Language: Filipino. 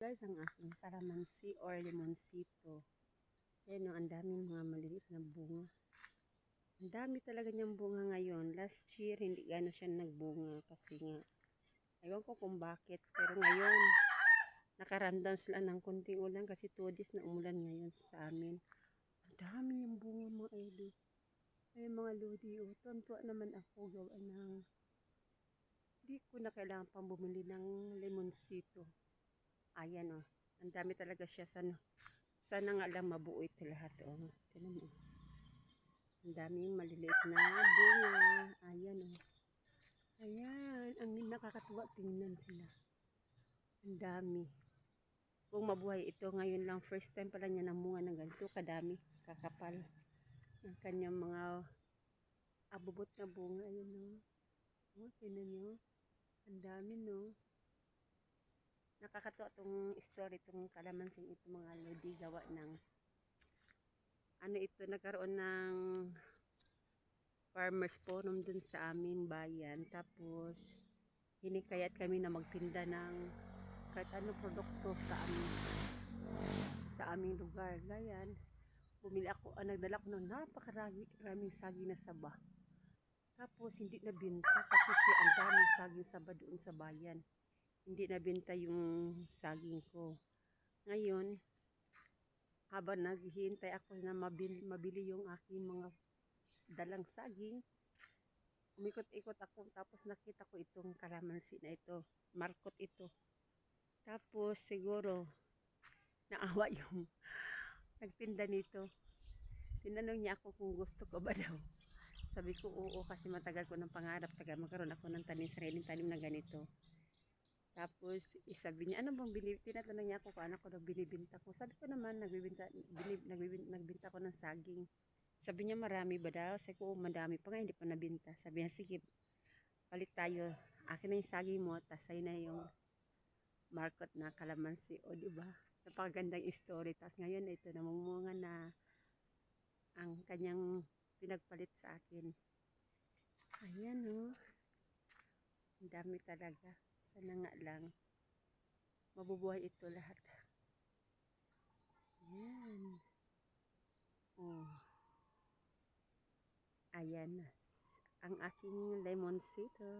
Guys, ang aking kalamansi or limonsito. Yan o, ang daming mga maliliit na bunga. Ang dami talaga niyang bunga ngayon. Last year, hindi gano'n siya nagbunga kasi nga, ayaw ko kung bakit. Pero ngayon, nakaramdam sila ng konting ulan kasi 2 days na umulan ngayon sa amin. Ang dami niyang bunga mga idol. Ay mga lodi, o, tuwa naman ako gawa ng, hindi ko na kailangan pang bumili ng limonsito. Ayan o. Ang dami talaga siya. Sana nga lang mabuo ito lahat o. Tignan mo. Ang daming maliliit na bunga. Ayan o. Ayan. Ang nakakatuwa tingnan sila. Ang dami. Kung mabuhay ito ngayon lang. First time pala niya namunga ng ganito. Kadami. Kakapal. Ang kanyang mga abubot na bunga. Ayan o. O, tignan nyo. Ang dami no. Nakakatuwa itong story, itong kalamansing ito mga lodi, gawa ng ano ito, nagkaroon ng farmers forum dun sa aming bayan. Tapos hinikayat kami na magtinda ng kahit anong produkto sa aming lugar. Gayan, bumili ako, nagdala ko ng napakaraming saging na saba. Tapos hindi nabinta kasi ang daming saging saba doon sa bayan. Hindi nabenta yung saging ko. Ngayon, habang naghihintay ako na mabili yung aking mga dalang saging, umikot-ikot ako tapos nakita ko itong kalamansi na ito. Markot ito. Tapos siguro naawa yung nagtinda nito. Tinanong niya ako kung gusto ko ba daw. Sabi ko oo kasi matagal ko ng pangarap taga magkaroon ako ng sariling tanim na ganito. Tapos isabi niya, ano bang tinatanong niya ako kung ano ko daw binibinta ko. Sabi ko naman, nagbinta ko ng saging. Sabi niya, marami ba daw? Sabi ko, madami pa nga, hindi pa nabinta. Sabi niya, sige, palit tayo. Akin na yung saging mo, tas ayun na yung market na kalamansi. O, diba? Napakagandang story. Tas ngayon, ito, namumunga na ang kanyang pinagpalit sa akin. Ayan, o. Ang dami talaga. Sana nga lang mabubuhay ito lahat. Ayan. Oh. Ayan. Ang aking lemonsito.